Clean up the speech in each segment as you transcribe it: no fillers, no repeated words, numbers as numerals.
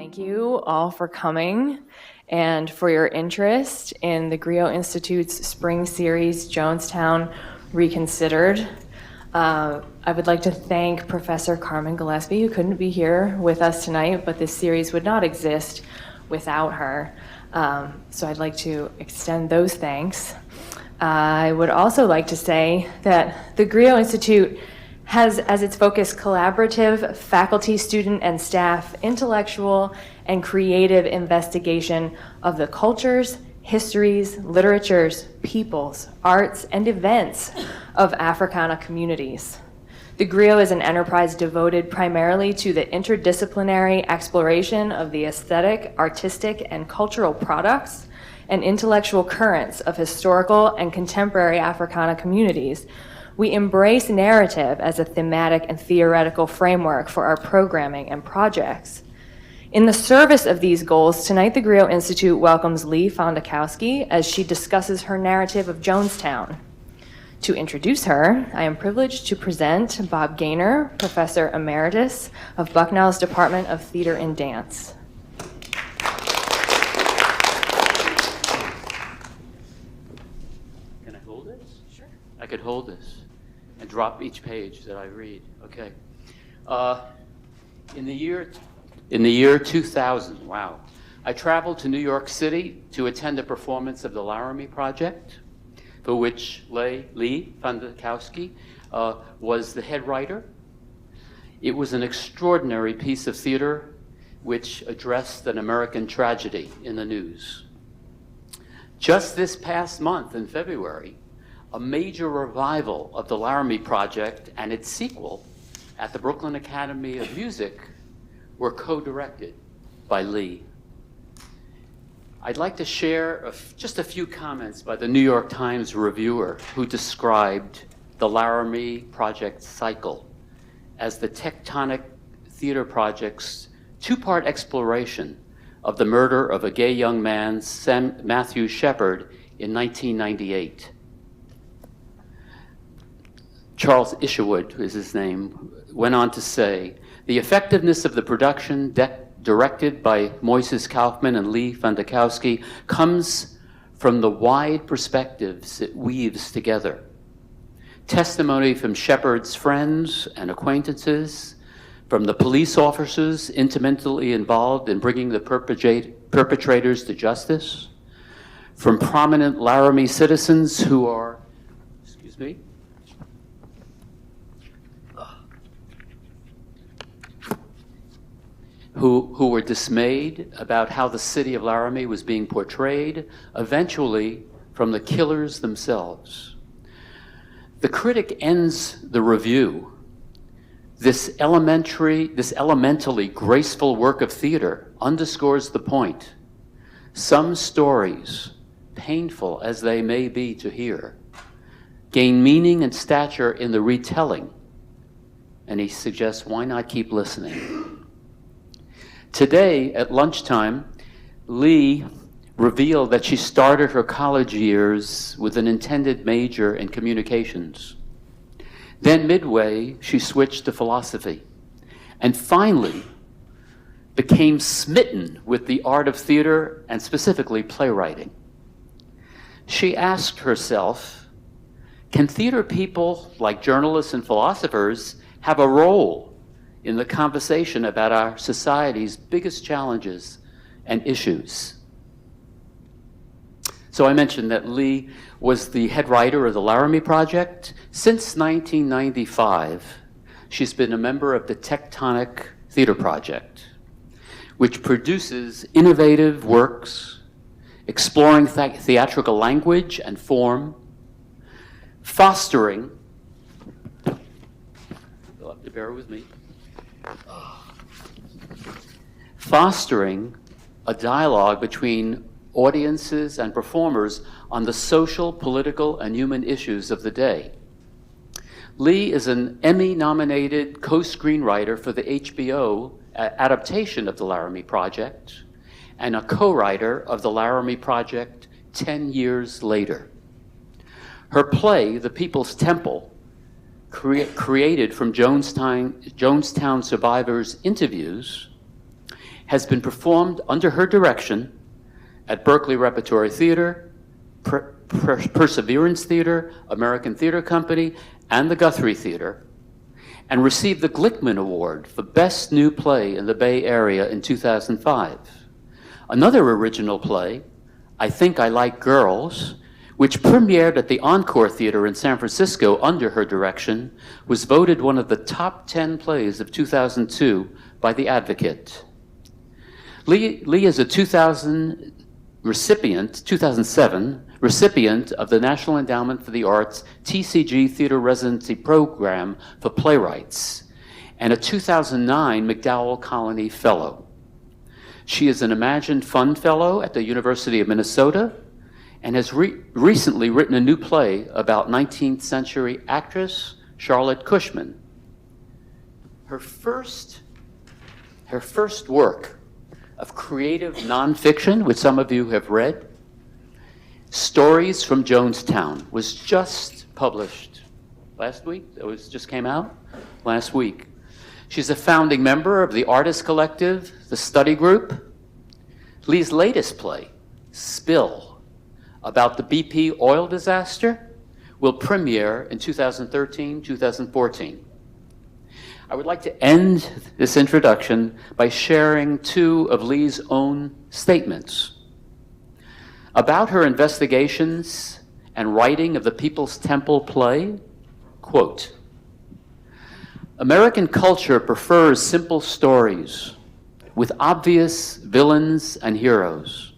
Thank you all for coming and for your interest in the Griot Institute's spring series, Jonestown Reconsidered. I would like to thank Professor Carmen Gillespie, who couldn't be here with us tonight, but this series would not exist without her. So I'd like to extend those thanks. I would also like to say that the Griot Institute has as its focus collaborative faculty, student, and staff intellectual and creative investigation of the cultures, histories, literatures, peoples, arts, and events of Africana communities. The Griot is an enterprise devoted primarily to the interdisciplinary exploration of the aesthetic, artistic, and cultural products and intellectual currents of historical and contemporary Africana communities. We embrace narrative as a thematic and theoretical framework for our programming and projects. In the service of these goals, tonight the Griot Institute welcomes Leigh Fondakowski as she discusses her narrative of Jonestown. To introduce her, I am privileged to present Bob Gaynor, Professor Emeritus of Bucknell's Department of Theater and Dance. Can I hold this? Sure. I could hold this and drop each page that I read. Okay. In the year 2000, wow, I traveled to New York City to attend a performance of the Laramie Project, for which Leigh Fondakowski was the head writer. It was an extraordinary piece of theater which addressed an American tragedy in the news. Just this past month in February, a major revival of the Laramie Project and its sequel at the Brooklyn Academy of Music were co-directed by Leigh. I'd like to share just a few comments by the New York Times reviewer who described the Laramie Project cycle as the Tectonic Theater Project's two-part exploration of the murder of a gay young man, Matthew Shepard, in 1998. Charles Isherwood is his name, went on to say, the effectiveness of the production directed by Moises Kaufman and Leigh Fondakowski comes from the wide perspectives it weaves together. Testimony from Shepard's friends and acquaintances, from the police officers intimately involved in bringing the perpetrators to justice, from prominent Laramie citizens who are, who were dismayed about how the city of Laramie was being portrayed, eventually from the killers themselves. The critic ends the review. This elementally graceful work of theater underscores the point. Some stories, painful as they may be to hear, gain meaning and stature in the retelling. And he suggests, why not keep listening? Today, at lunchtime, Leigh revealed that she started her college years with an intended major in communications. Then midway, she switched to philosophy, and finally became smitten with the art of theater and specifically playwriting. She asked herself, can theater people, like journalists and philosophers, have a role in the conversation about our society's biggest challenges and issues? So I mentioned that Leigh was the head writer of the Laramie Project. Since 1995, she's been a member of the Tectonic Theater Project, which produces innovative works, exploring theatrical language and form, fostering, you'll have to bear with me, fostering a dialogue between audiences and performers on the social, political, and human issues of the day. Leigh is an Emmy-nominated co-screenwriter for the HBO adaptation of the Laramie Project and a co-writer of the Laramie Project 10 years later. Her play, The People's Temple, created from Jonestown survivors' interviews, has been performed under her direction at Berkeley Repertory Theater, Perseverance Theater, American Theater Company, and the Guthrie Theater, and received the Glickman Award for Best New Play in the Bay Area in 2005. Another original play, I Think I Like Girls, which premiered at the Encore Theater in San Francisco under her direction, was voted one of the top 10 plays of 2002 by The Advocate. Leigh is a 2007 recipient of the National Endowment for the Arts TCG Theater Residency Program for Playwrights, and a 2009 MacDowell Colony Fellow. She is an Imagine Fund Fellow at the University of Minnesota and has recently written a new play about 19th century actress Charlotte Cushman. Her first work of creative nonfiction, which some of you have read, Stories from Jonestown, was just published last week. Just came out last week. She's a founding member of the Artist Collective, the Study Group. Leigh's latest play, Spill, about the BP oil disaster, will premiere in 2013-2014. I would like to end this introduction by sharing two of Leigh's own statements about her investigations and writing of the People's Temple play. Quote, "American culture prefers simple stories with obvious villains and heroes.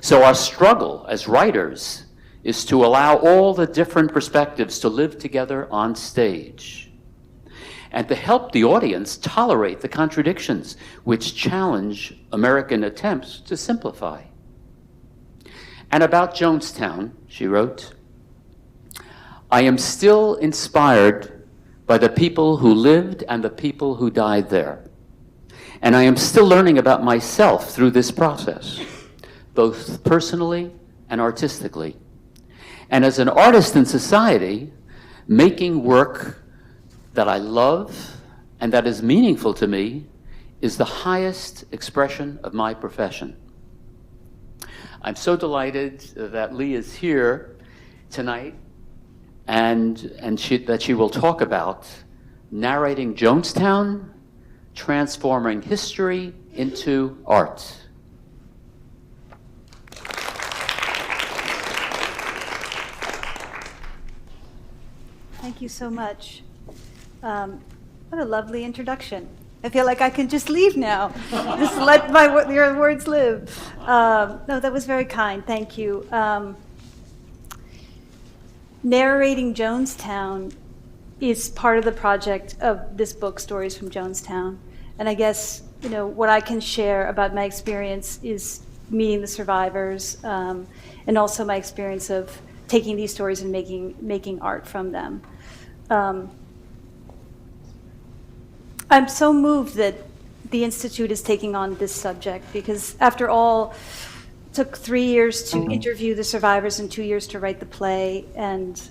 So our struggle as writers is to allow all the different perspectives to live together on stage, and to help the audience tolerate the contradictions which challenge American attempts to simplify." And about Jonestown, she wrote, "I am still inspired by the people who lived and the people who died there. And I am still learning about myself through this process, both personally and artistically. And as an artist in society, making work that I love and that is meaningful to me is the highest expression of my profession." I'm so delighted that Leigh is here tonight and that she will talk about narrating Jonestown, transforming history into art. Thank you so much. What a lovely introduction. I feel like I can just leave now. Just let your words live. No, that was very kind. Thank you. Narrating Jonestown is part of the project of this book, Stories from Jonestown. And I guess, what I can share about my experience is meeting the survivors, and also my experience of taking these stories and making art from them. I'm so moved that the Institute is taking on this subject because, after all, it took 3 years to interview the survivors and 2 years to write the play, and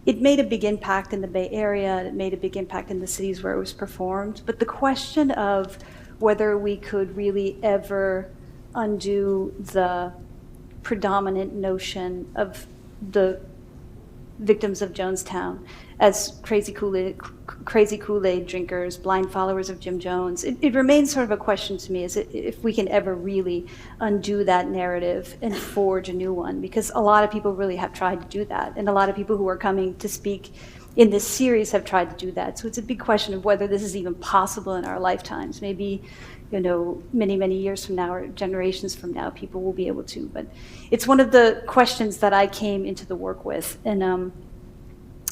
it made a big impact in the Bay Area. It made a big impact in the cities where it was performed. But the question of whether we could really ever undo the predominant notion of the victims of Jonestown as crazy Kool-Aid drinkers, blind followers of Jim Jones. It remains sort of a question to me, is if we can ever really undo that narrative and forge a new one, because a lot of people really have tried to do that, and a lot of people who are coming to speak in this series have tried to do that. So it's a big question of whether this is even possible in our lifetimes. Maybe, many, many years from now or generations from now, people will be able to. But it's one of the questions that I came into the work with. And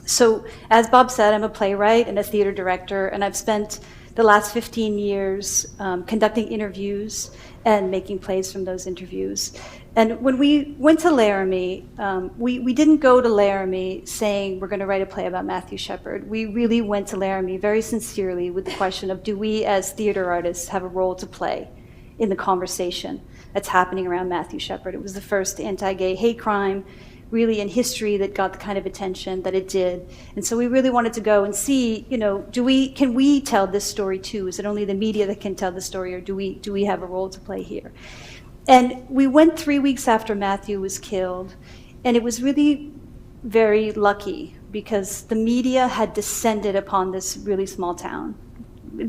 so, as Bob said, I'm a playwright and a theater director, and I've spent the last 15 years conducting interviews and making plays from those interviews. And when we went to Laramie, we didn't go to Laramie saying we're going to write a play about Matthew Shepard. We really went to Laramie very sincerely with the question of, do we as theater artists have a role to play in the conversation that's happening around Matthew Shepard? It was the first anti-gay hate crime. really in history that got the kind of attention that it did. And so we really wanted to go and see, can we tell this story too? Is it only the media that can tell the story, or do we have a role to play here? And we went 3 weeks after Matthew was killed, and it was really very lucky because the media had descended upon this really small town,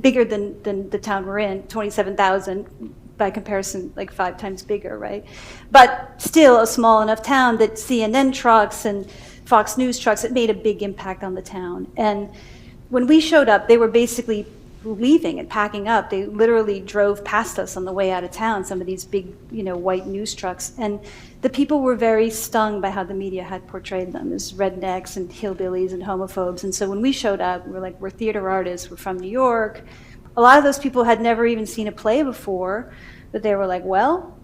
bigger than the town we're in, 27,000, by comparison, like 5 times bigger, right? But still a small enough town that CNN trucks and Fox News trucks, it made a big impact on the town. And when we showed up, they were basically leaving and packing up. They literally drove past us on the way out of town, some of these big, white news trucks. And the people were very stung by how the media had portrayed them as rednecks and hillbillies and homophobes. And so when we showed up, we were like, we're theater artists, we're from New York. A lot of those people had never even seen a play before, but they were like, well,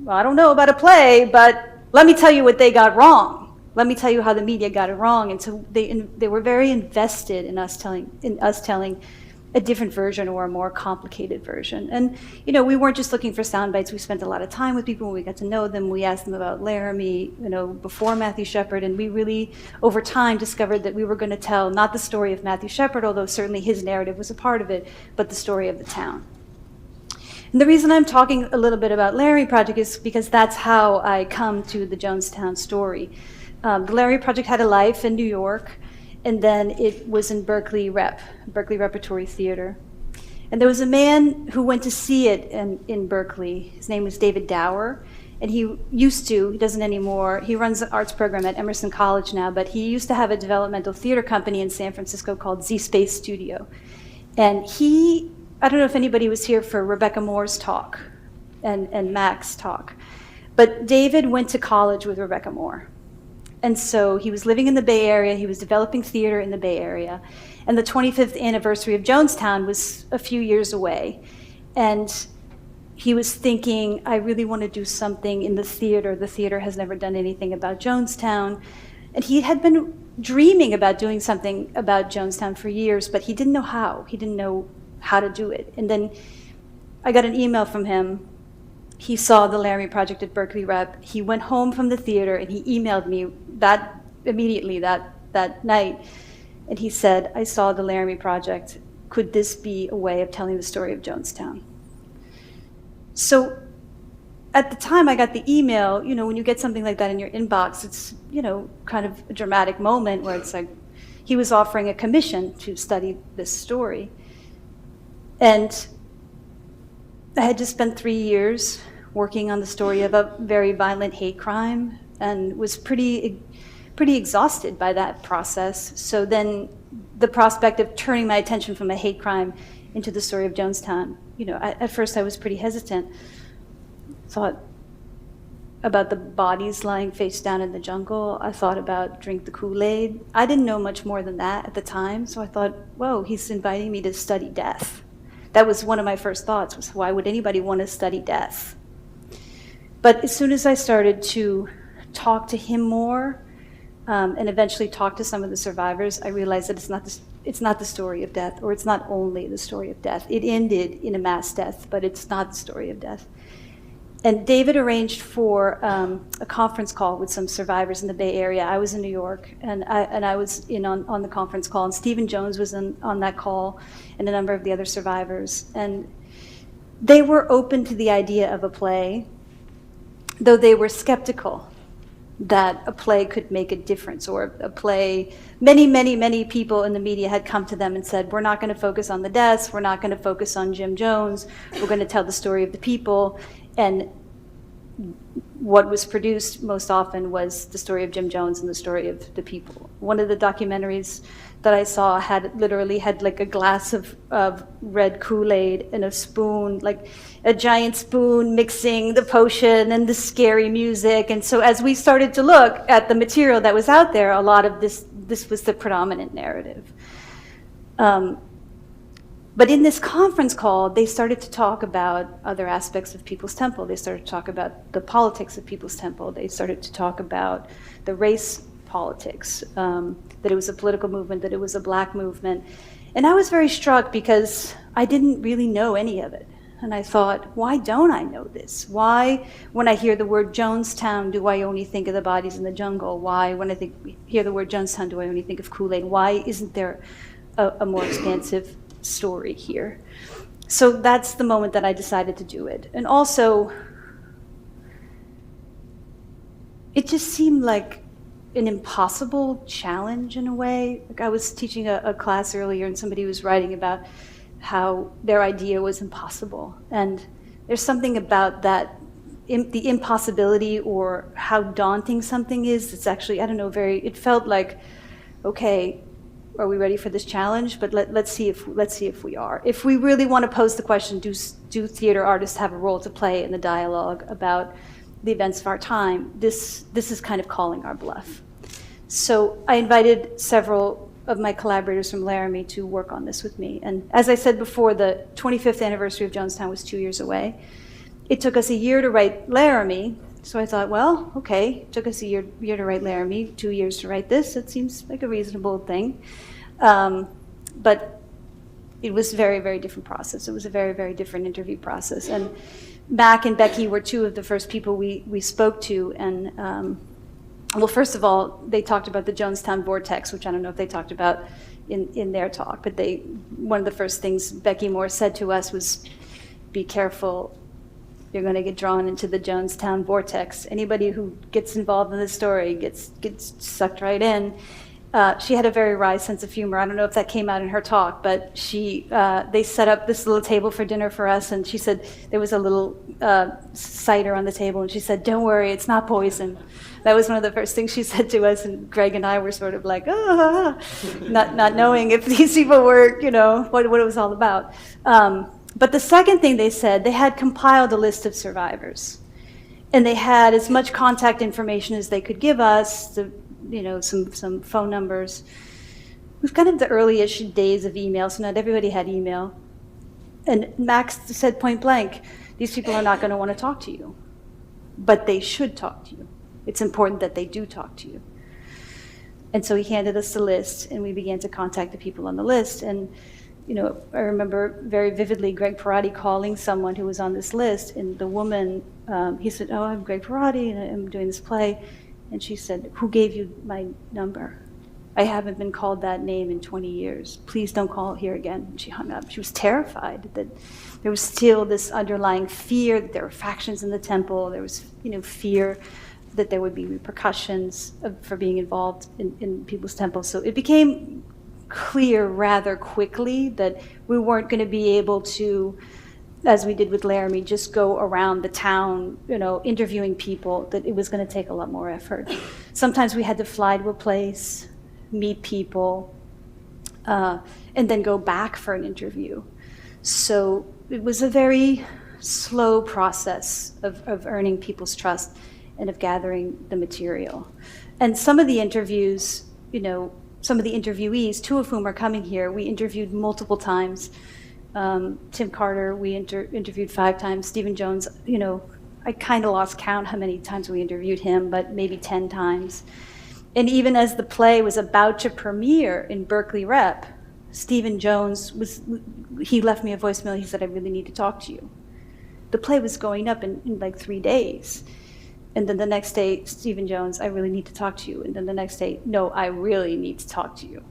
I don't know about a play, but let me tell you what they got wrong. Let me tell you how the media got it wrong. And so they were very invested in us telling a different version or a more complicated version. And, we weren't just looking for sound bites. We spent a lot of time with people when we got to know them. We asked them about Laramie, before Matthew Shepard, and we really, over time, discovered that we were going to tell not the story of Matthew Shepard, although certainly his narrative was a part of it, but the story of the town. And the reason I'm talking a little bit about Laramie Project is because that's how I come to the Jonestown story. The Laramie Project had a life in New York, and then it was in Berkeley Repertory Theater. And there was a man who went to see it in Berkeley. His name was David Dower, and he doesn't anymore. He runs an arts program at Emerson College now, but he used to have a developmental theater company in San Francisco called Z Space Studio. And I don't know if anybody was here for Rebecca Moore's talk and Mac's talk, but David went to college with Rebecca Moore. And so he was living in the Bay Area, he was developing theater in the Bay Area, and the 25th anniversary of Jonestown was a few years away. And he was thinking, I really want to do something in the theater. The theater has never done anything about Jonestown. And he had been dreaming about doing something about Jonestown for years, but he didn't know how. He didn't know how to do it. And then I got an email from him. He saw the Laramie Project at Berkeley Rep. He went home from the theater and he emailed me immediately that night. And he said, I saw the Laramie Project. Could this be a way of telling the story of Jonestown? So at the time I got the email, when you get something like that in your inbox, it's, kind of a dramatic moment where it's like he was offering a commission to study this story. And I had just spent 3 years working on the story of a very violent hate crime and was pretty exhausted by that process. So then the prospect of turning my attention from a hate crime into the story of Jonestown, at first I was pretty hesitant. Thought about the bodies lying face down in the jungle. I thought about Drink the Kool-Aid. I didn't know much more than that at the time, so I thought, whoa, he's inviting me to study death. That was one of my first thoughts, was why would anybody want to study death? But as soon as I started to talk to him more, and eventually talk to some of the survivors, I realized that it's not the story of death, or it's not only the story of death. It ended in a mass death, but it's not the story of death. And David arranged for a conference call with some survivors in the Bay Area. I was in New York, and I was in on the conference call, and Stephen Jones was on that call, and a number of the other survivors. And they were open to the idea of a play, though they were skeptical that a play could make a difference, or a play, many people in the media had come to them and said, we're not going to focus on the deaths, we're not going to focus on Jim Jones, we're going to tell the story of the people. And what was produced most often was the story of Jim Jones and the story of the people. One of the documentaries that I saw literally had like a glass of red Kool-Aid and a spoon, like a giant spoon mixing the potion and the scary music. And so as we started to look at the material that was out there, a lot of this was the predominant narrative. But in this conference call, they started to talk about other aspects of People's Temple. They started to talk about the politics of People's Temple. They started to talk about the race politics, that it was a political movement, that it was a black movement. And I was very struck because I didn't really know any of it. And I thought, why don't I know this? Why, when I hear the word Jonestown, do I only think of the bodies in the jungle? Why, when I hear the word Jonestown, do I only think of Kool-Aid? Why isn't there a more expansive story here? So that's the moment that I decided to do it. And also, it just seemed like an impossible challenge in a way. Like I was teaching a class earlier and somebody was writing about how their idea was impossible. And there's something about that, the impossibility or how daunting something is, it's actually, I don't know, it felt like, okay, are we ready for this challenge? But let's see if we are. If we really want to pose the question, do theater artists have a role to play in the dialogue about the events of our time? This is kind of calling our bluff. So I invited several of my collaborators from Laramie to work on this with me. And as I said before, the 25th anniversary of Jonestown was 2 years away. It took us a year to write Laramie, so I thought, well, okay, it took us a year to write Laramie, 2 years to write this. It seems like a reasonable thing. But it was a very, very different process. It was a very, very different interview process. And Mac and Becky were two of the first people we spoke to. And well, first of all, they talked about the Jonestown vortex, which I don't know if they talked about in their talk, but one of the first things Becky Moore said to us was, be careful, you're going to get drawn into the Jonestown vortex. Anybody who gets involved in this story gets sucked right in. She had a very wry sense of humor. I don't know if that came out in her talk, but they set up this little table for dinner for us, and she said there was a little cider on the table, and she said, don't worry, it's not poison. That was one of the first things she said to us, and Greg and I were sort of like, not knowing if these people were, what it was all about. But the second thing they said, they had compiled a list of survivors, and they had as much contact information as they could give us, some phone numbers. It was kind of the early-ish days of email, so not everybody had email. And Max said point blank, these people are not going to want to talk to you, but they should talk to you. It's important that they do talk to you. And so he handed us the list, and we began to contact the people on the list. And I remember very vividly Greg Perotti calling someone who was on this list, and the woman, he said, oh, I'm Greg Perotti, and I'm doing this play. And she said, who gave you my number? I haven't been called that name in 20 years. Please don't call here again. And she hung up. She was terrified that there was still this underlying fear that there were factions in the temple. There was, fear that there would be repercussions for being involved in people's temples. So it became clear rather quickly that we weren't going to be able to, as we did with Laramie, just go around the town, interviewing people, that it was going to take a lot more effort. Sometimes we had to fly to a place, meet people, and then go back for an interview. So it was a very slow process of earning people's trust and of gathering the material. And some of the interviews, some of the interviewees, two of whom are coming here, we interviewed multiple times. Tim Carter, we interviewed 5 times. Stephen Jones, I kind of lost count how many times we interviewed him, but maybe 10 times. And even as the play was about to premiere in Berkeley Rep, Stephen Jones he left me a voicemail. He said, I really need to talk to you. The play was going up in like 3 days. And then the next day, Stephen Jones, I really need to talk to you. And then the next day, no, I really need to talk to you.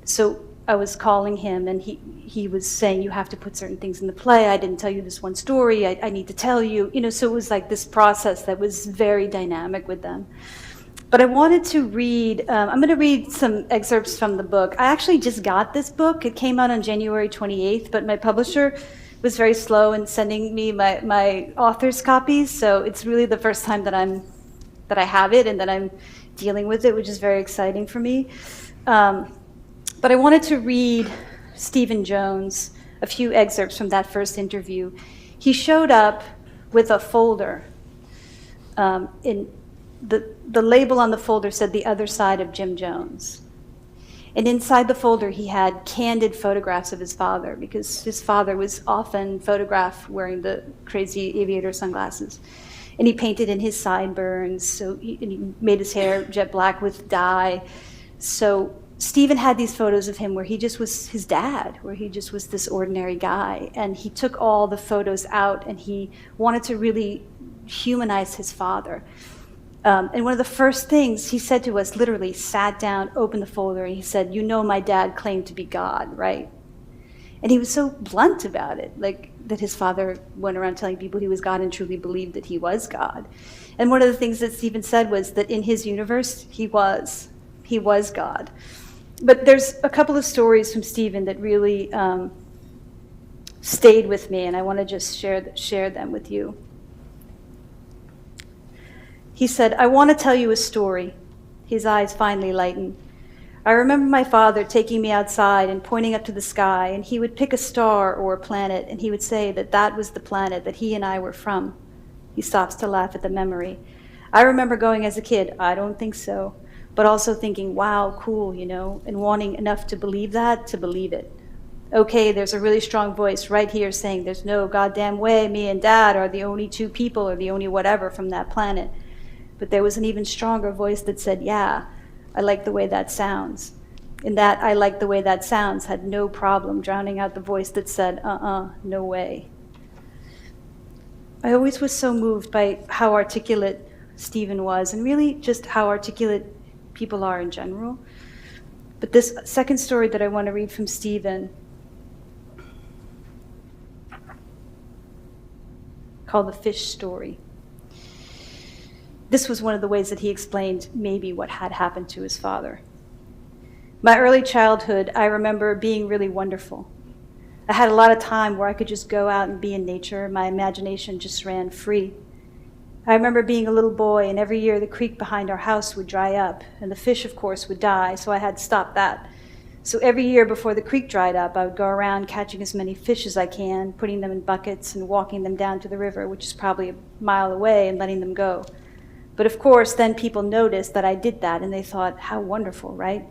So I was calling him, and he was saying, you have to put certain things in the play. I didn't tell you this one story. I need to tell you. So it was like this process that was very dynamic with them. But I wanted to read, I'm going to read some excerpts from the book. I actually just got this book. It came out on January 28th, but my publisher was very slow in sending me my author's copies, so it's really the first time that I have it and that I'm dealing with it, which is very exciting for me. But I wanted to read Stephen Jones, a few excerpts from that first interview. He showed up with a folder. In the label on the folder said "The Other Side of Jim Jones." And inside the folder, he had candid photographs of his father, because his father was often photographed wearing the crazy aviator sunglasses. And he painted in his sideburns, and he made his hair jet black with dye. So Stephen had these photos of him where he just was his dad, where he just was this ordinary guy. And he took all the photos out and he wanted to really humanize his father. And one of the first things he said to us, literally sat down, opened the folder, and he said, "You know my dad claimed to be God, right?" And he was so blunt about it, like that his father went around telling people he was God and truly believed that he was God. And one of the things that Stephen said was that in his universe, he was God. But there's a couple of stories from Stephen that really stayed with me, and I want to just share them with you. He said, "I want to tell you a story." His eyes finally lightened. "I remember my father taking me outside and pointing up to the sky, and he would pick a star or a planet, and he would say that that was the planet that he and I were from." He stops to laugh at the memory. "I remember going as a kid, I don't think so, but also thinking, wow, cool, you know, and wanting enough to believe that, to believe it. Okay, there's a really strong voice right here saying there's no goddamn way me and Dad are the only two people or the only whatever from that planet. But there was an even stronger voice that said, yeah, I like the way that sounds. And that I like the way that sounds had no problem drowning out the voice that said, no way." I always was so moved by how articulate Stephen was, and really just how articulate people are in general. But this second story that I want to read from Stephen, called The Fish Story. This was one of the ways that he explained maybe what had happened to his father. "My early childhood, I remember being really wonderful. I had a lot of time where I could just go out and be in nature. My imagination just ran free. I remember being a little boy, and every year the creek behind our house would dry up, and the fish, of course, would die, so I had to stop that. So every year before the creek dried up, I would go around catching as many fish as I can, putting them in buckets and walking them down to the river, which is probably a mile away, and letting them go. But of course, then people noticed that I did that, and they thought, how wonderful, right?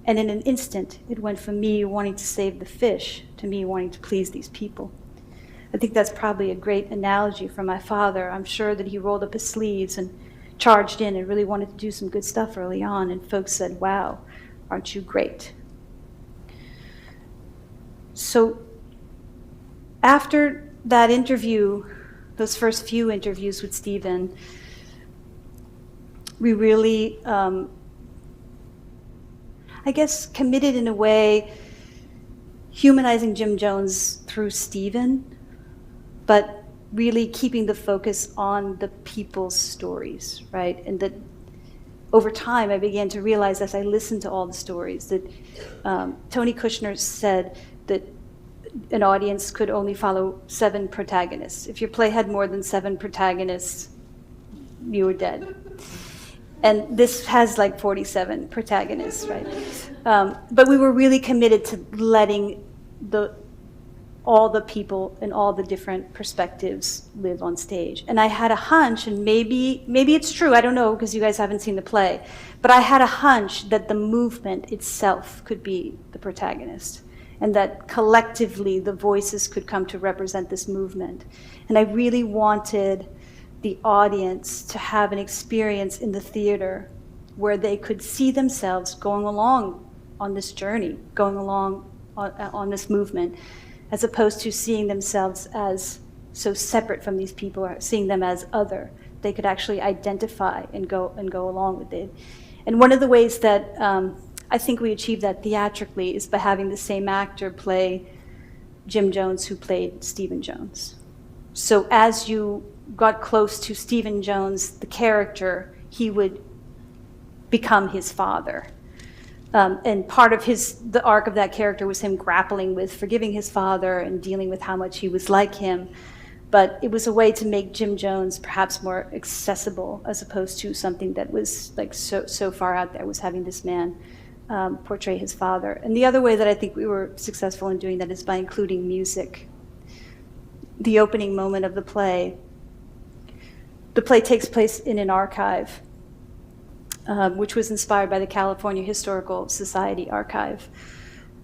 And in an instant, it went from me wanting to save the fish to me wanting to please these people. I think that's probably a great analogy for my father. I'm sure that he rolled up his sleeves and charged in and really wanted to do some good stuff early on, and folks said, wow, aren't you great? So after that interview, those first few interviews with Stephen, we really, I guess, committed in a way, humanizing Jim Jones through Stephen, but really keeping the focus on the people's stories, right? And that over time, I began to realize as I listened to all the stories that Tony Kushner said that an audience could only follow 7 protagonists. If your play had more than 7 protagonists, you were dead. And this has like 47 protagonists, right? But we were really committed to letting all the people and all the different perspectives live on stage. And I had a hunch, and maybe it's true, I don't know, because you guys haven't seen the play, but I had a hunch that the movement itself could be the protagonist, and that collectively the voices could come to represent this movement. And I really wanted the audience to have an experience in the theater where they could see themselves going along on this journey, going along on this movement, as opposed to seeing themselves as so separate from these people, or seeing them as other. They could actually identify and go along with it. And one of the ways that I think we achieved that theatrically is by having the same actor play Jim Jones, who played Stephen Jones. So as you got close to Stephen Jones, the character, he would become his father. And part of the arc of that character was him grappling with forgiving his father and dealing with how much he was like him. But it was a way to make Jim Jones perhaps more accessible, as opposed to something that was like so far out there, was having this man portray his father. And the other way that I think we were successful in doing that is by including music. The opening moment of the play takes place in an archive, which was inspired by the California Historical Society archive.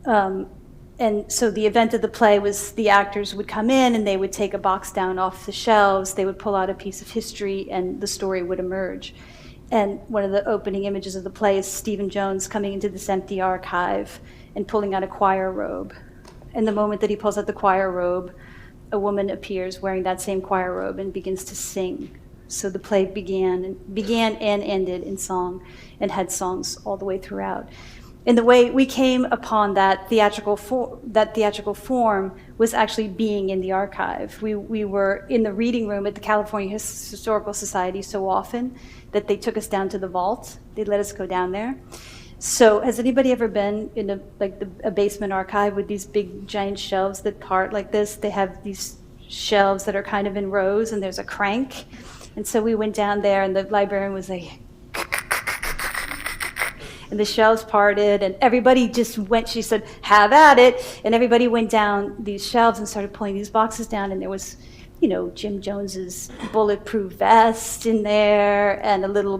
And so the event of the play was the actors would come in and they would take a box down off the shelves, they would pull out a piece of history, and the story would emerge. And one of the opening images of the play is Stephen Jones coming into this empty archive and pulling out a choir robe. And the moment that he pulls out the choir robe, a woman appears wearing that same choir robe and begins to sing. So the play began and ended in song and had songs all the way throughout. And the way we came upon that theatrical form was actually being in the archive. We were in the reading room at the California Historical Society so often that they took us down to the vault. They let us go down there. So has anybody ever been in a basement archive with these big giant shelves that part like this? They have these shelves that are kind of in rows and there's a crank. And so we went down there and the librarian was like, and the shelves parted and everybody just went, she said, have at it. And everybody went down these shelves and started pulling these boxes down, and there was, Jim Jones's bulletproof vest in there and a little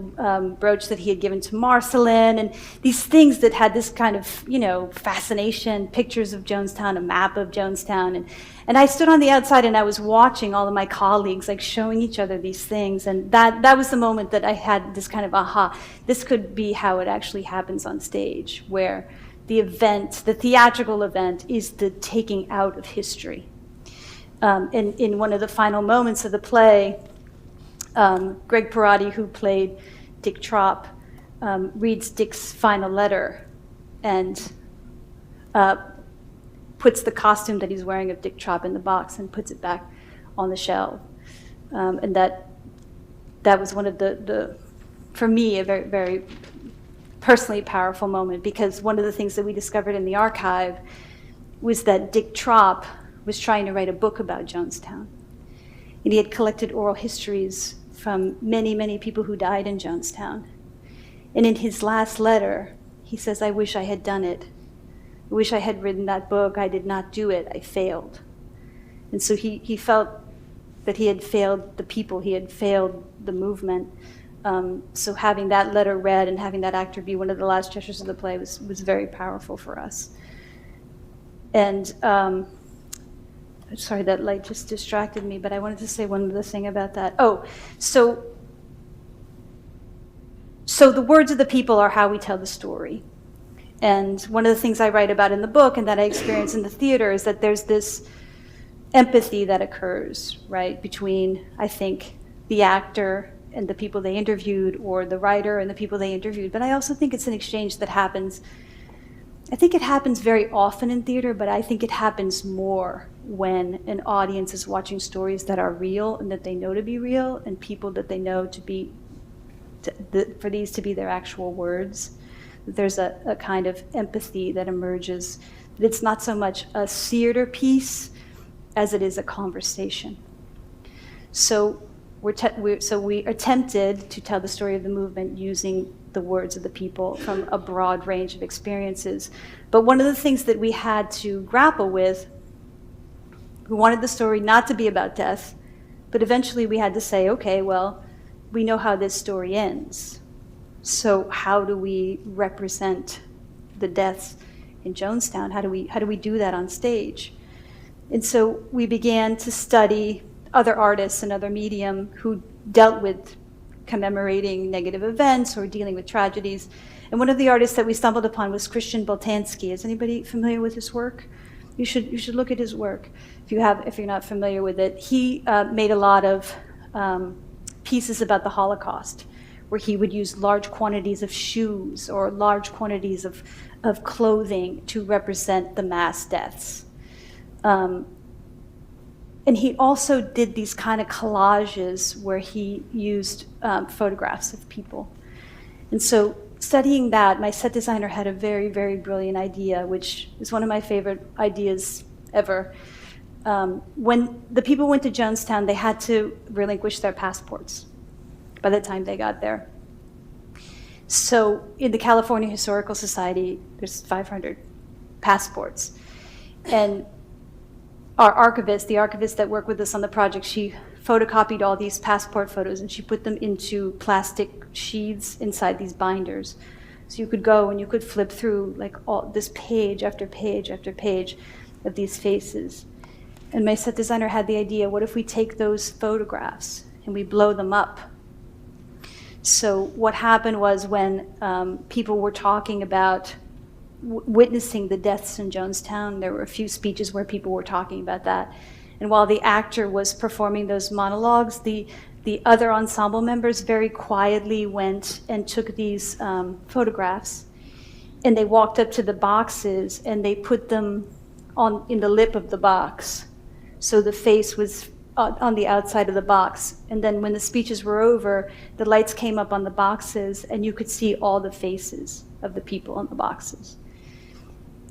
brooch that he had given to Marceline, and these things that had this kind of, fascination, pictures of Jonestown, a map of Jonestown. And I stood on the outside and I was watching all of my colleagues showing each other these things. And that was the moment that I had this kind of aha, this could be how it actually happens on stage, where the theatrical event is the taking out of history. In one of the final moments of the play, Greg Perotti, who played Dick Trop, reads Dick's final letter and puts the costume that he's wearing of Dick Trop in the box and puts it back on the shelf. And that was one of the for me, a very, very personally powerful moment, because one of the things that we discovered in the archive was that Dick Trop was trying to write a book about Jonestown. And he had collected oral histories from many, many people who died in Jonestown. And in his last letter, he says, I wish I had done it. I wish I had written that book. I did not do it. I failed. And so he felt that he had failed the people. He had failed the movement. So having that letter read and having that actor be one of the last gestures of the play was very powerful for us. And sorry, that light just distracted me, but I wanted to say one other thing about that. So the words of the people are how we tell the story. And one of the things I write about in the book and that I experience in the theater is that there's this empathy that occurs, right, between, I think, the actor and the people they interviewed, or the writer and the people they interviewed. But I also think it's an exchange that happens. I think it happens very often in theater, but I think it happens more when an audience is watching stories that are real and that they know to be real, and people that they know to be, for these to be their actual words. There's a kind of empathy that emerges. It's not so much a theater piece as it is a conversation. So we attempted to tell the story of the movement using the words of the people from a broad range of experiences. But one of the things that we had to grapple with, we wanted the story not to be about death, but eventually we had to say, okay, well, we know how this story ends. So how do we represent the deaths in Jonestown? How do we do that on stage? And so we began to study other artists and other medium who dealt with commemorating negative events or dealing with tragedies. And one of the artists that we stumbled upon was Christian Boltanski. Is anybody familiar with his work? You should look at his work if you're not familiar with it. He made a lot of pieces about the Holocaust, where he would use large quantities of shoes or large quantities of clothing to represent the mass deaths. And he also did these kind of collages where he used photographs of people. And so studying that, my set designer had a very, very brilliant idea, which is one of my favorite ideas ever. When the people went to Jonestown, they had to relinquish their passports by the time they got there. So in the California Historical Society, there's 500 passports. And our archivist, the archivist that worked with us on the project, she photocopied all these passport photos and she put them into plastic sheaths inside these binders. So you could go and you could flip through all this page after page after page of these faces. And my set designer had the idea, what if we take those photographs and we blow them up? So what happened was when people were talking about witnessing the deaths in Jonestown, there were a few speeches where people were talking about that. And while the actor was performing those monologues, the other ensemble members very quietly went and took these photographs, and they walked up to the boxes and they put them in the lip of the box. So the face was on the outside of the box. And then when the speeches were over, the lights came up on the boxes and you could see all the faces of the people on the boxes.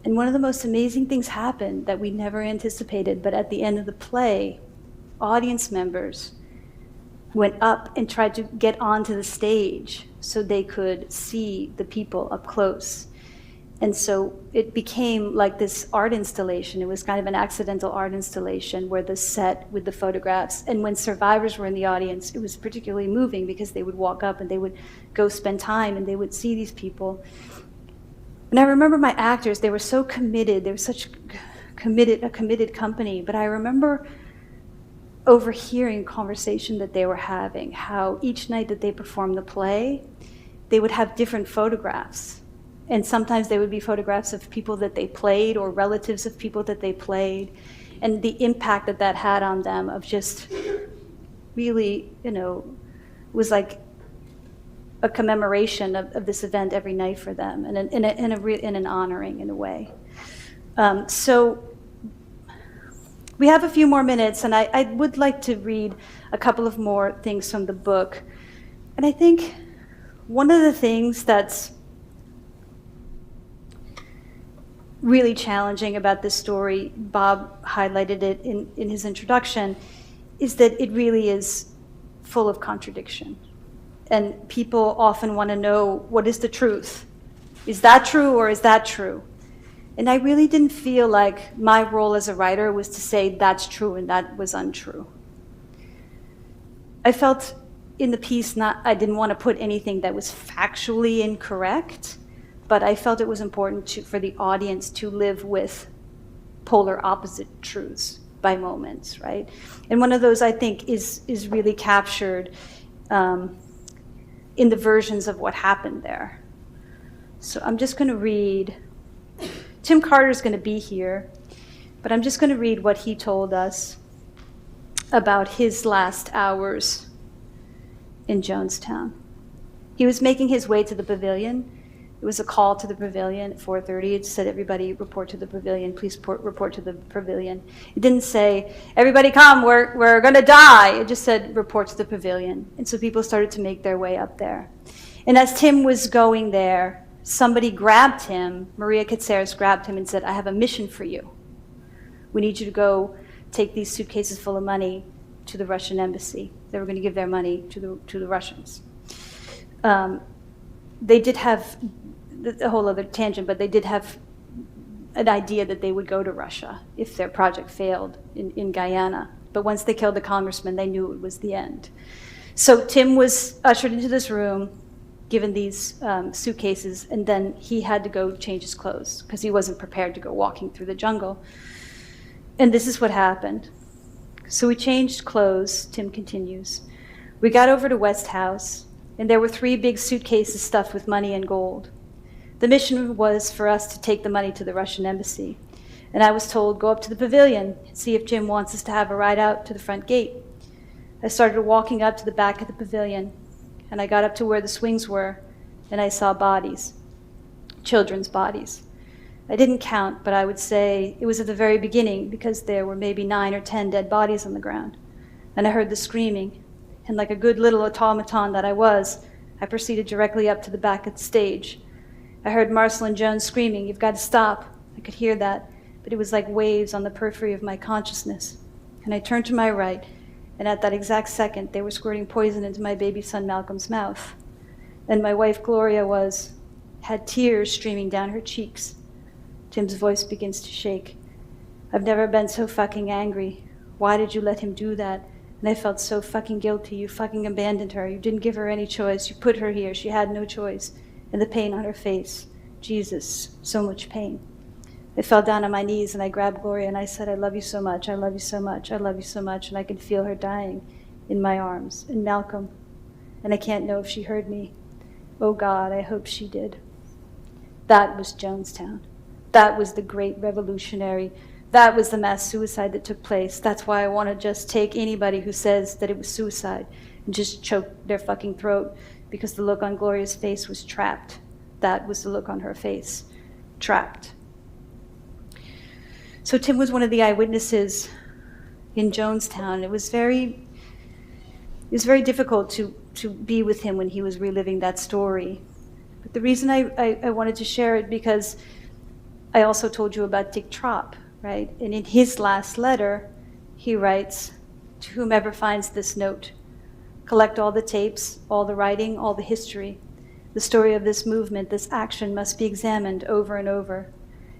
And one of the most amazing things happened that we never anticipated, but at the end of the play, audience members went up and tried to get onto the stage so they could see the people up close. And so it became like this art installation. It was kind of an accidental art installation where the set with the photographs, and when survivors were in the audience, it was particularly moving because they would walk up and they would go spend time and they would see these people. And I remember my actors, they were so committed. They were such a committed company. But I remember overhearing a conversation that they were having, how each night that they performed the play, they would have different photographs. And sometimes they would be photographs of people that they played or relatives of people that they played. And the impact that that had on them of just really, was like a commemoration of this event every night for them, and in an honoring in a way. So we have a few more minutes, and I would like to read a couple of more things from the book. And I think one of the things that's really challenging about this story, Bob highlighted it in his introduction, is that it really is full of contradiction. And people often want to know, what is the truth? Is that true or is that true? And I really didn't feel like my role as a writer was to say that's true and that was untrue. I felt in the piece I didn't want to put anything that was factually incorrect, but I felt it was important for the audience to live with polar opposite truths by moments, right? And one of those, I think, is really captured in the versions of what happened there. So I'm just going to read. Tim Carter's going to be here, but I'm just going to read what he told us about his last hours in Jonestown. He was making his way to the pavilion. It was a call to the pavilion at 4:30. It said, everybody report to the pavilion. Please report to the pavilion. It didn't say, everybody come, we're going to die. It just said, report to the pavilion. And so people started to make their way up there. And as Tim was going there, somebody grabbed him, Maria Katsaris grabbed him and said, I have a mission for you. We need you to go take these suitcases full of money to the Russian embassy. They were going to give their money to the Russians. They did have a whole other tangent, but they did have an idea that they would go to Russia if their project failed in Guyana. But once they killed the congressman, they knew it was the end. So Tim was ushered into this room, given these suitcases, and then he had to go change his clothes because he wasn't prepared to go walking through the jungle. And this is what happened. So we changed clothes, Tim continues. We got over to West House, and there were 3 big suitcases stuffed with money and gold. The mission was for us to take the money to the Russian embassy. And I was told, go up to the pavilion and see if Jim wants us to have a ride out to the front gate. I started walking up to the back of the pavilion, and I got up to where the swings were, and I saw bodies, children's bodies. I didn't count, but I would say it was at the very beginning because there were maybe 9 or 10 dead bodies on the ground. And I heard the screaming, and like a good little automaton that I was, I proceeded directly up to the back of the stage. I heard Marcel and Jones screaming, you've got to stop. I could hear that, but it was like waves on the periphery of my consciousness. And I turned to my right, and at that exact second, they were squirting poison into my baby son Malcolm's mouth. And my wife Gloria had tears streaming down her cheeks. Tim's voice begins to shake. I've never been so fucking angry. Why did you let him do that? And I felt so fucking guilty. You fucking abandoned her. You didn't give her any choice. You put her here. She had no choice. And the pain on her face. Jesus, so much pain. I fell down on my knees and I grabbed Gloria and I said, I love you so much. I love you so much. I love you so much. And I could feel her dying in my arms. And Malcolm. and I can't know if she heard me. Oh God, I hope she did. That was Jonestown. That was the great revolutionary. That was the mass suicide that took place. That's why I want to just take anybody who says that it was suicide and just choke their fucking throat, because the look on Gloria's face was trapped. That was the look on her face. Trapped. So Tim was one of the eyewitnesses in Jonestown. It was very difficult to be with him when he was reliving that story. But the reason I wanted to share it, because I also told you about Dick Trop, right? And in his last letter, he writes, "To whomever finds this note, collect all the tapes, all the writing, all the history. The story of this movement, this action must be examined over and over.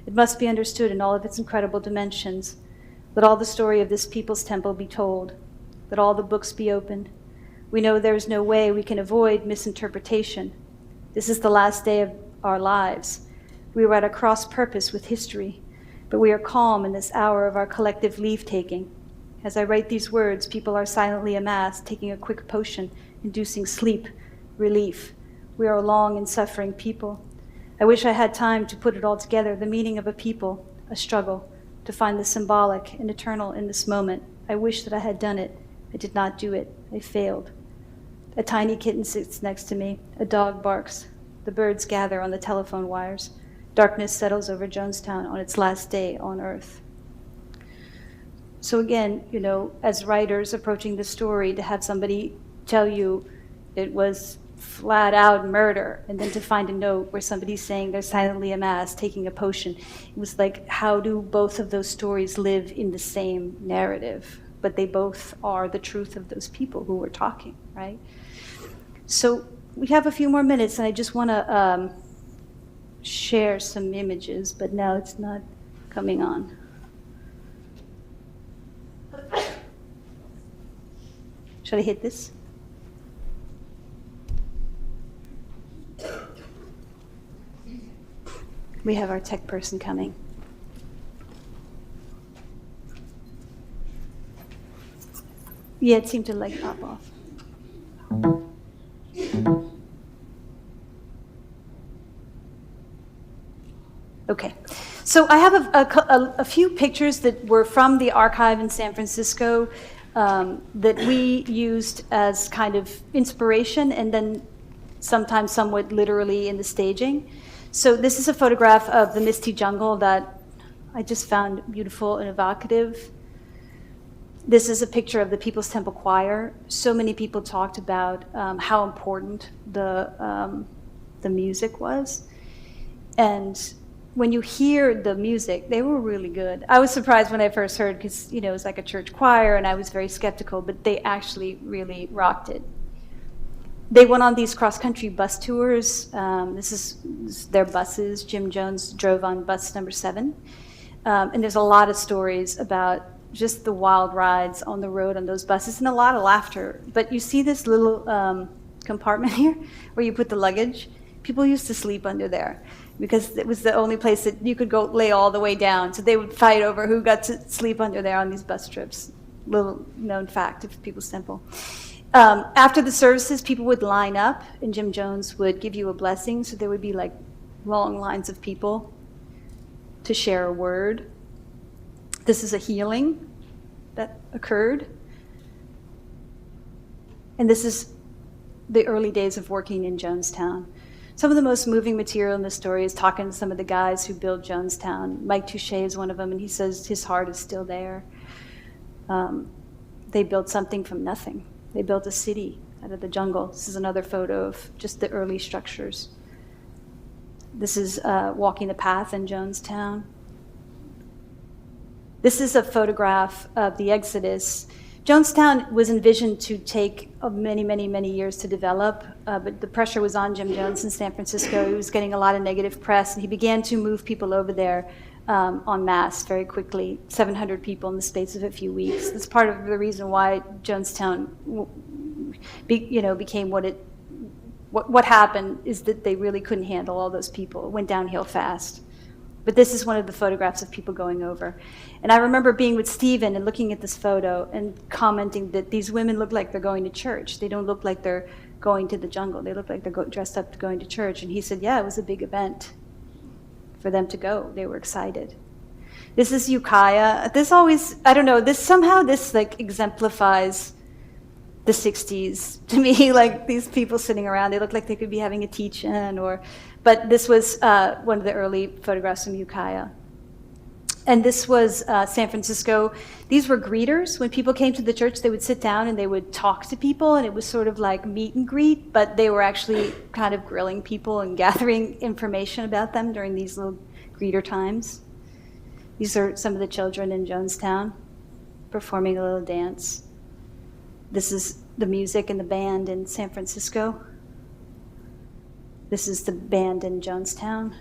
It must be understood in all of its incredible dimensions. Let all the story of this people's temple be told. Let all the books be opened. We know there is no way we can avoid misinterpretation. This is the last day of our lives. We were at a cross purpose with history, but we are calm in this hour of our collective leave-taking. As I write these words, people are silently amassed, taking a quick potion, inducing sleep, relief. We are a long and suffering people. I wish I had time to put it all together, the meaning of a people, a struggle, to find the symbolic and eternal in this moment. I wish that I had done it. I did not do it. I failed. A tiny kitten sits next to me. A dog barks. The birds gather on the telephone wires. Darkness settles over Jonestown on its last day on Earth." So again, as writers approaching the story, to have somebody tell you it was flat out murder, and then to find a note where somebody's saying they're silently amassed, taking a potion, it was like, how do both of those stories live in the same narrative? But they both are the truth of those people who were talking, right? So we have a few more minutes, and I just want to share some images, but now it's not coming on. Should I hit this? We have our tech person coming. Yeah, it seemed to pop off. Okay, so I have a few pictures that were from the archive in San Francisco that we used as kind of inspiration, and then sometimes somewhat literally in the staging. So this is a photograph of the misty jungle that I just found beautiful and evocative. This is a picture of the People's Temple Choir. So many people talked about how important the music was. And when you hear the music, they were really good. I was surprised when I first heard, because it was like a church choir, and I was very skeptical, but they actually really rocked it. They went on these cross-country bus tours. This is their buses. Jim Jones drove on bus number 7. And there's a lot of stories about just the wild rides on the road on those buses, and a lot of laughter. But you see this little compartment here where you put the luggage? People used to sleep under there because it was the only place that you could go lay all the way down. So they would fight over who got to sleep under there on these bus trips. Little known fact of People's Temple. After the services, people would line up, and Jim Jones would give you a blessing. So there would be like long lines of people to share a word. This is a healing that occurred. And this is the early days of working in Jonestown. Some of the most moving material in the story is talking to some of the guys who built Jonestown. Mike Touche is one of them, and he says his heart is still there. They built something from nothing. They built a city out of the jungle. This is another photo of just the early structures. This is walking the path in Jonestown. This is a photograph of the Exodus. Jonestown was envisioned to take many, many, many years to develop, but the pressure was on Jim Jones in San Francisco. He was getting a lot of negative press, and he began to move people over there en masse very quickly, 700 people in the space of a few weeks. That's part of the reason why Jonestown became what happened is that they really couldn't handle all those people. It went downhill fast. But this is one of the photographs of people going over. And I remember being with Stephen and looking at this photo and commenting that these women look like they're going to church. They don't look like they're going to the jungle. They look like they're dressed up going to church. And he said, yeah, it was a big event for them to go. They were excited. This is Ukiah. This always, I don't know, this like exemplifies the 60s to me, like these people sitting around. They look like they could be having a teach-in, but this was one of the early photographs from Ukiah. And this was San Francisco. These were greeters. When people came to the church, they would sit down and they would talk to people, and it was sort of like meet and greet, but they were actually kind of grilling people and gathering information about them during these little greeter times. These are some of the children in Jonestown performing a little dance. This is the music and the band in San Francisco. This is the band in Jonestown.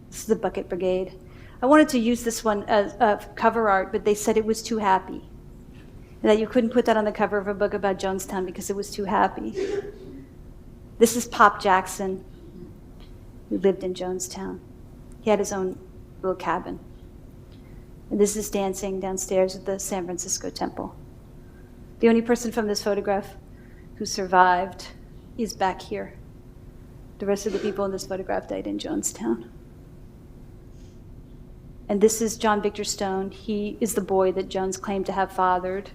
This is the Bucket Brigade. I wanted to use this one as cover art, but they said it was too happy. And that you couldn't put that on the cover of a book about Jonestown because it was too happy. This is Pop Jackson, who lived in Jonestown. He had his own little cabin. And this is dancing downstairs at the San Francisco Temple. The only person from this photograph who survived is back here. The rest of the people in this photograph died in Jonestown. And this is John Victor Stone. He is the boy that Jones claimed to have fathered.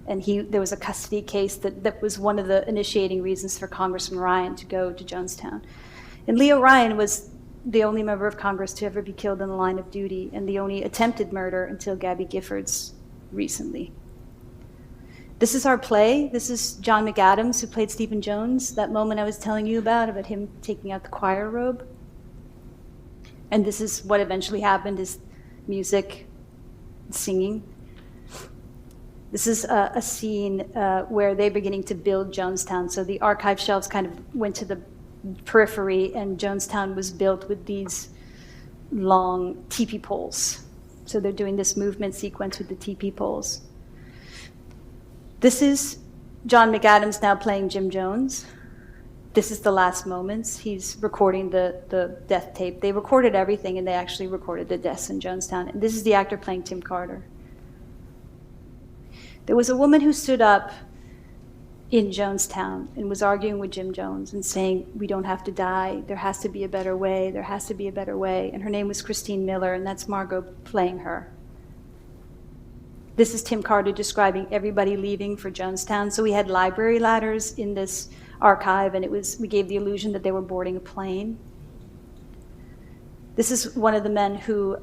And there was a custody case that was one of the initiating reasons for Congressman Ryan to go to Jonestown. And Leo Ryan was the only member of Congress to ever be killed in the line of duty, and the only attempted murder until Gabby Giffords recently. This is our play. This is John McAdams, who played Stephen Jones, that moment I was telling you about him taking out the choir robe. And this is what eventually happened, is music, singing. This is a scene where they're beginning to build Jonestown. So the archive shelves kind of went to the periphery, and Jonestown was built with these long teepee poles. So they're doing this movement sequence with the teepee poles. This is John McAdams now playing Jim Jones. This is the last moments. He's recording the death tape. They recorded everything, and they actually recorded the deaths in Jonestown. And this is the actor playing Tim Carter. There was a woman who stood up in Jonestown and was arguing with Jim Jones and saying, we don't have to die. There has to be a better way. There has to be a better way. And her name was Christine Miller, and that's Margot playing her. This is Tim Carter describing everybody leaving for Jonestown. So we had library ladders in this archive, and we gave the illusion that they were boarding a plane. This is one of the men who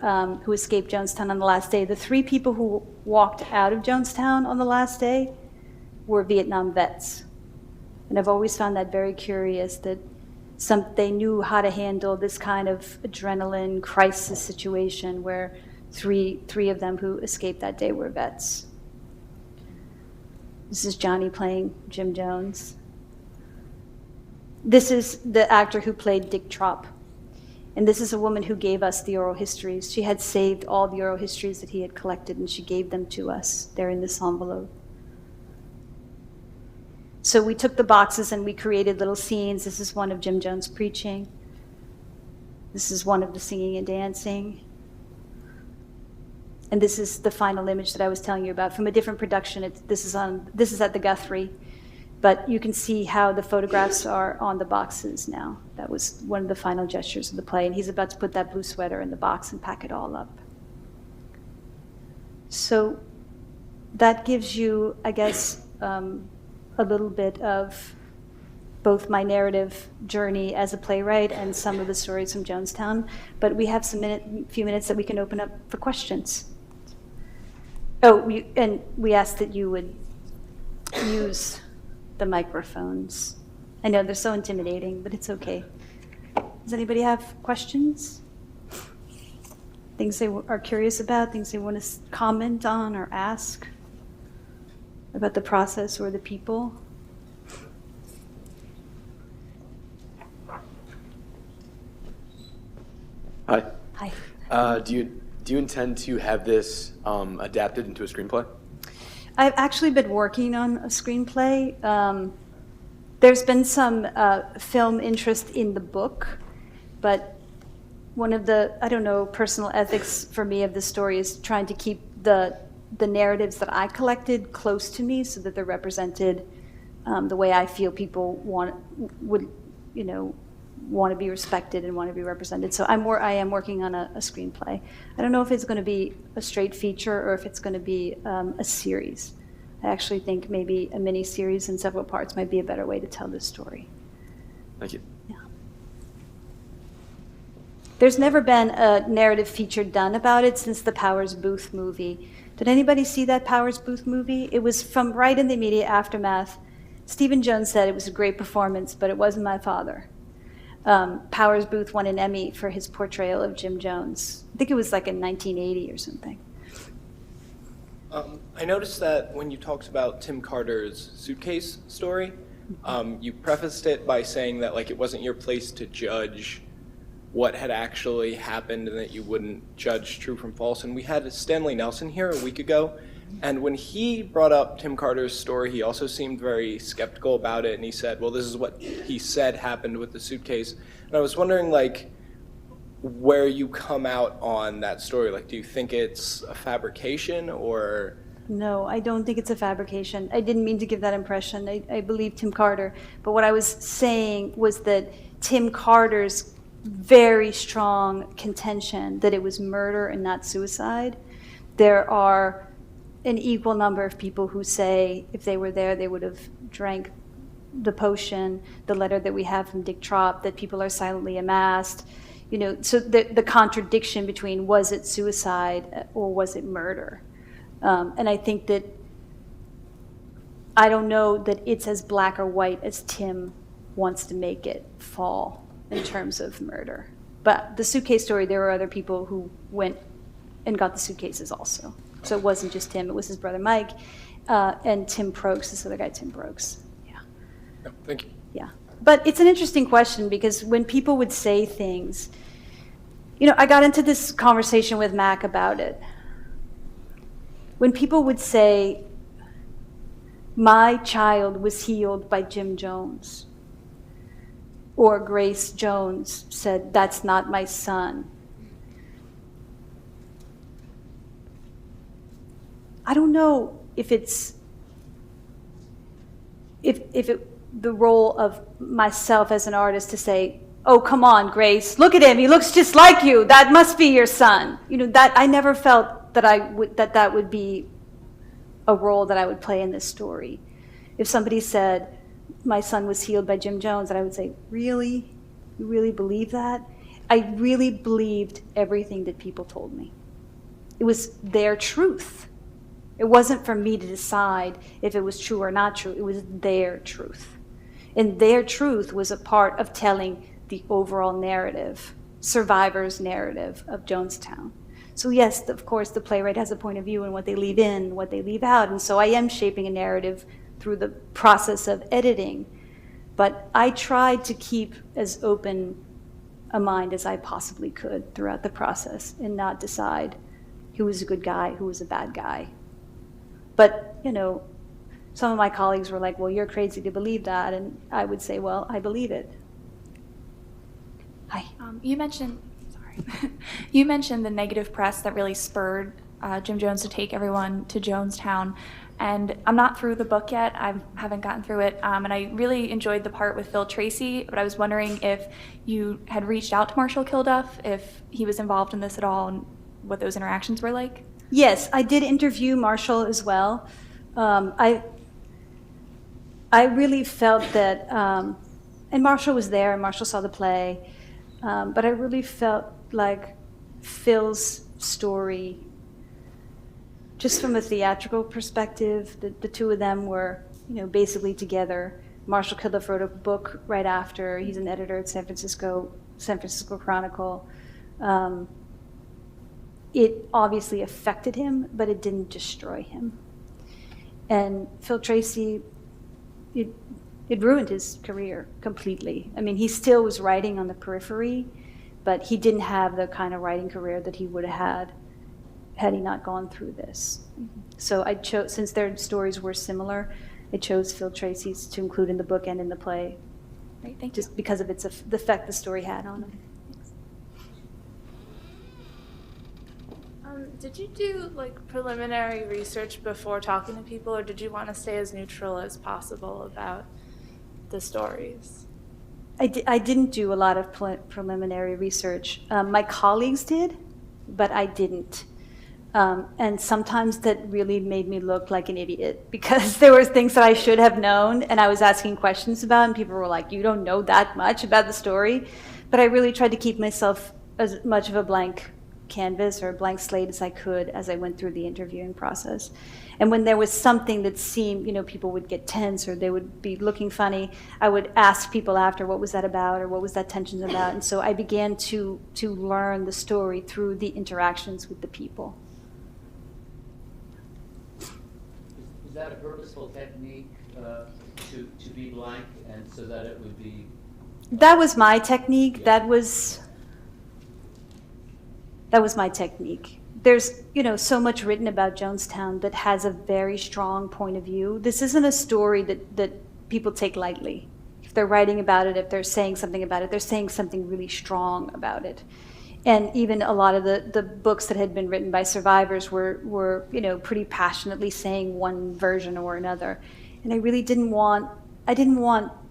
escaped Jonestown on the last day. The 3 people who walked out of Jonestown on the last day were Vietnam vets. And I've always found that very curious, that they knew how to handle this kind of adrenaline crisis situation where three of them who escaped that day were vets. This is Johnny playing Jim Jones. This is the actor who played Dick Trop. And this is a woman who gave us the oral histories. She had saved all the oral histories that he had collected, and she gave them to us. They're in this envelope. So we took the boxes and we created little scenes. This is one of Jim Jones preaching. This is one of the singing and dancing. And this is the final image that I was telling you about from a different production. This is at the Guthrie, but you can see how the photographs are on the boxes now. That was one of the final gestures of the play, and he's about to put that blue sweater in the box and pack it all up. So that gives you, I guess, a little bit of both my narrative journey as a playwright and some of the stories from Jonestown. But we have few minutes that we can open up for questions. Oh, and we asked that you would use the microphones. I know they're so intimidating, but it's okay. Does anybody have questions? Things they are curious about, things they want to comment on or ask about the process or the people? Hi. Hi. Do you intend to have this adapted into a screenplay? I've actually been working on a screenplay. There's been some film interest in the book, but one of the, personal ethics for me of the story is trying to keep the narratives that I collected close to me so that they're represented the way I feel people would want to be respected and want to be represented. So I am working on a screenplay. I don't know if it's going to be a straight feature or if it's going to be a series. I actually think maybe a mini series in several parts might be a better way to tell this story. Thank you. Yeah. There's never been a narrative feature done about it since the Powers Booth movie. Did anybody see that Powers Booth movie? It was from right in the immediate aftermath. Stephen Jones said it was a great performance, but it wasn't my father. Powers Booth won an Emmy for his portrayal of Jim Jones. I think it was like in 1980 or something. I noticed that when you talked about Tim Carter's suitcase story, you prefaced it by saying that like it wasn't your place to judge what had actually happened and that you wouldn't judge true from false. And we had Stanley Nelson here a week ago, and when he brought up Tim Carter's story, he also seemed very skeptical about it, and he said, well, this is what he said happened with the suitcase. And I was wondering, like, where you come out on that story. Like, do you think it's a fabrication or? No, I don't think it's a fabrication. I didn't mean to give that impression. I believe Tim Carter. But what I was saying was that Tim Carter's very strong contention that it was murder and not suicide. There are an equal number of people who say if they were there, they would have drank the potion, the letter that we have from Dick Trop, that people are silently amassed. So the contradiction between was it suicide or was it murder? And I think that I don't know that it's as black or white as Tim wants to make it fall in terms of murder. But the suitcase story, there were other people who went and got the suitcases also. So it wasn't just him, it was his brother Mike and Tim Prokes, this other guy, Tim Prokes. Yeah. No, thank you. Yeah. But it's an interesting question because when people would say things, I got into this conversation with Mac about it. When people would say, my child was healed by Jim Jones, or Grace Jones said, that's not my son. I don't know if it's the role of myself as an artist to say, oh, come on, Grace, look at him, he looks just like you, that must be your son. That I never felt that that would be a role that I would play in this story. If somebody said, my son was healed by Jim Jones, and I would say, really? You really believe that? I really believed everything that people told me. It was their truth. It wasn't for me to decide if it was true or not true. It was their truth. And their truth was a part of telling the overall narrative, survivor's narrative of Jonestown. So yes, of course, the playwright has a point of view and what they leave in, what they leave out. And so I am shaping a narrative through the process of editing. But I tried to keep as open a mind as I possibly could throughout the process and not decide who was a good guy, who was a bad guy. But, some of my colleagues were like, well, you're crazy to believe that. And I would say, well, I believe it. Hi. You mentioned the negative press that really spurred Jim Jones to take everyone to Jonestown. And I'm not through the book yet. I haven't gotten through it. And I really enjoyed the part with Phil Tracy, but I was wondering if you had reached out to Marshall Kilduff, if he was involved in this at all, and what those interactions were like. Yes, I did interview Marshall as well. I really felt that, and Marshall was there, and Marshall saw the play, but I really felt like Phil's story, just from a theatrical perspective, the two of them were, basically together. Marshall Kilduff wrote a book right after. He's an editor at San Francisco Chronicle. It obviously affected him, but it didn't destroy him. And Phil Tracy, it ruined his career completely. I mean, he still was writing on the periphery, but he didn't have the kind of writing career that he would have had he not gone through this. So I chose, since their stories were similar, I chose Phil Tracy's to include in the book and in the play. Great, thank you. Just because of the effect the story had on him. Did you do like preliminary research before talking to people, or did you want to stay as neutral as possible about the stories? I didn't do a lot of preliminary research. My colleagues did, but I didn't. And sometimes that really made me look like an idiot because there were things that I should have known and I was asking questions about, and people were like, you don't know that much about the story. But I really tried to keep myself as much of a blank canvas or a blank slate as I could as I went through the interviewing process. And when there was something that seemed, people would get tense or they would be looking funny, I would ask people after, what was that about or what was that tension about? And so I began to learn the story through the interactions with the people. Is that a purposeful technique to be blank and so that it would be? That was my technique. Yeah. That was my technique. There's, so much written about Jonestown that has a very strong point of view. This isn't a story that people take lightly. If they're writing about it, if they're saying something about it, they're saying something really strong about it. And even a lot of the books that had been written by survivors were pretty passionately saying one version or another. And I really didn't want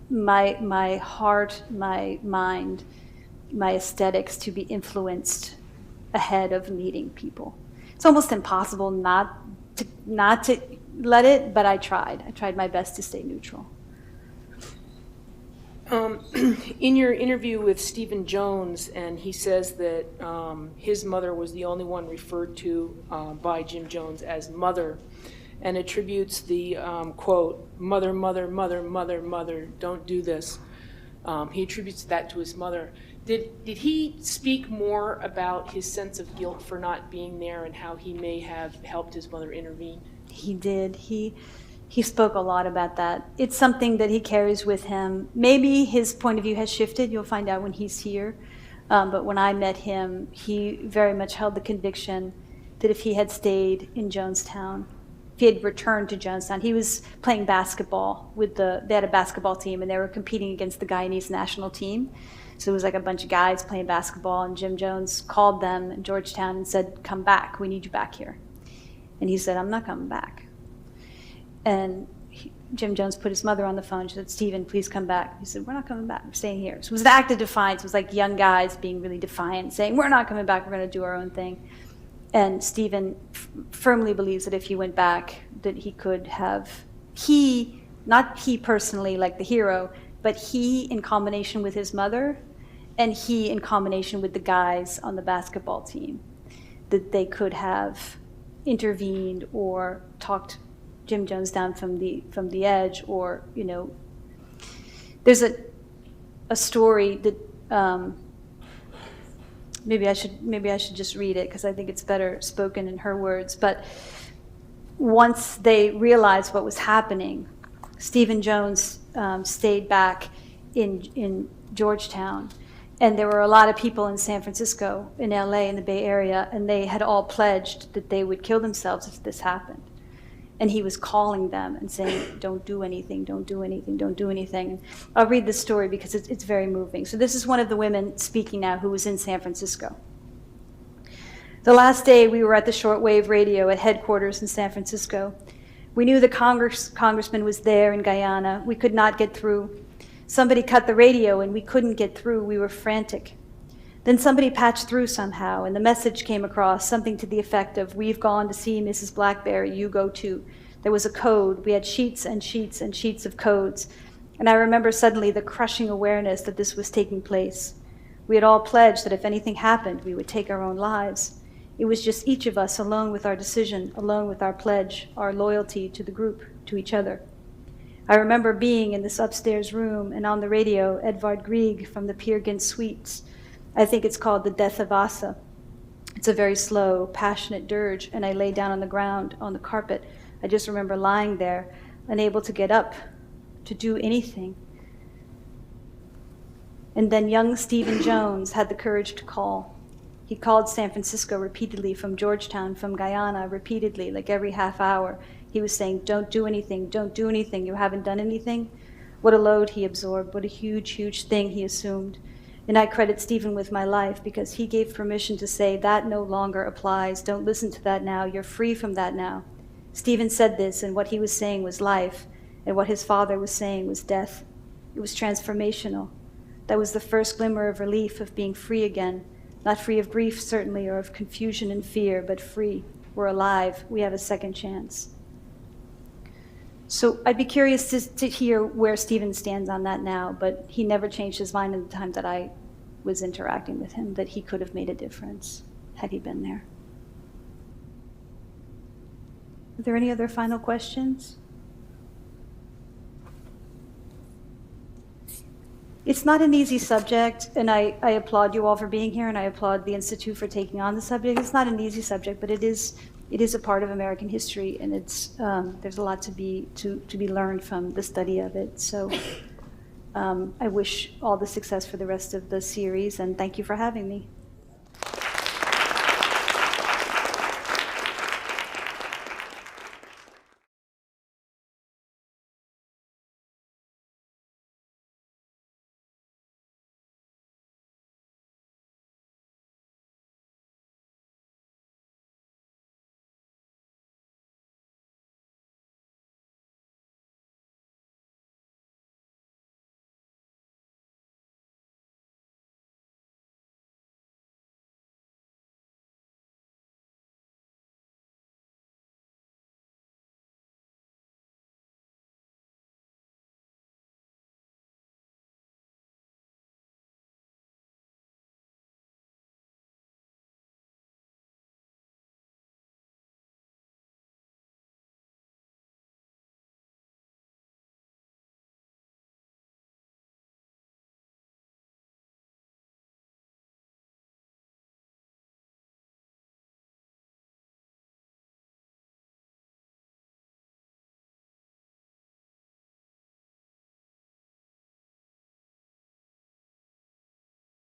my heart, my mind, my aesthetics to be influenced ahead of meeting people. It's almost impossible not to let it, but I tried. I tried my best to stay neutral. In your interview with Stephen Jones, and he says that his mother was the only one referred to by Jim Jones as mother, and attributes the quote, mother, mother, mother, mother, mother, don't do this. He attributes that to his mother. Did he speak more about his sense of guilt for not being there and how he may have helped his mother intervene? He did. He spoke a lot about that. It's something that he carries with him. Maybe his point of view has shifted. You'll find out when he's here. But when I met him, he very much held the conviction that if he had stayed in Jonestown, if he had returned to Jonestown, he was playing basketball they had a basketball team and they were competing against the Guyanese national team. So it was like a bunch of guys playing basketball, and Jim Jones called them in Georgetown and said, come back, we need you back here. And he said, I'm not coming back. And Jim Jones put his mother on the phone. She said, Stephen, please come back. He said, we're not coming back, we're staying here. So it was the act of defiance. It was like young guys being really defiant, saying, we're not coming back, we're going to do our own thing. And Stephen firmly believes that if he went back, that he could have, not he personally like the hero, but he in combination with his mother, and he in combination with the guys on the basketball team, that they could have intervened or talked Jim Jones down from the edge, or there's a story that maybe I should just read it because I think it's better spoken in her words. But once they realized what was happening, Stephen Jones stayed back in Georgetown, and there were a lot of people in San Francisco, in LA, in the Bay Area, and they had all pledged that they would kill themselves if this happened. And he was calling them and saying, don't do anything, don't do anything, don't do anything. I'll read this story because it's very moving. So this is one of the women speaking now who was in San Francisco. The last day we were at the shortwave radio at headquarters in San Francisco. We knew the congressman was there in Guyana. We could not get through. Somebody cut the radio and we couldn't get through. We were frantic. Then somebody patched through somehow, and the message came across, something to the effect of, we've gone to see Mrs. Blackberry, you go too. There was a code. We had sheets and sheets and sheets of codes. And I remember suddenly the crushing awareness that this was taking place. We had all pledged that if anything happened, we would take our own lives. It was just each of us alone with our decision, alone with our pledge, our loyalty to the group, to each other. I remember being in this upstairs room, and on the radio, Edvard Grieg from the Peer Gynt Suites. I think it's called The Death of Asa. It's a very slow, passionate dirge, and I lay down on the ground, on the carpet. I just remember lying there, unable to get up, to do anything. And then young Stephen Jones had the courage to call. He called San Francisco repeatedly, from Georgetown, from Guyana, repeatedly, like every half hour. He was saying, don't do anything, don't do anything, you haven't done anything. What a load he absorbed, what a huge, huge thing he assumed. And I credit Stephen with my life because he gave permission to say that no longer applies. Don't listen to that now. You're free from that now. Stephen said this, and what he was saying was life, and what his father was saying was death. It was transformational. That was the first glimmer of relief of being free again. Not free of grief, certainly, or of confusion and fear, but free. We're alive. We have a second chance. So I'd be curious to hear where Stephen stands on that now, but he never changed his mind in the time that I was interacting with him, that he could have made a difference had he been there. Are there any other final questions? It's not an easy subject, and I applaud you all for being here, and I applaud the Institute for taking on the subject. It's not an easy subject, but it is a part of American history, and there's a lot to be learned from the study of it. So I wish all the success for the rest of the series, and thank you for having me.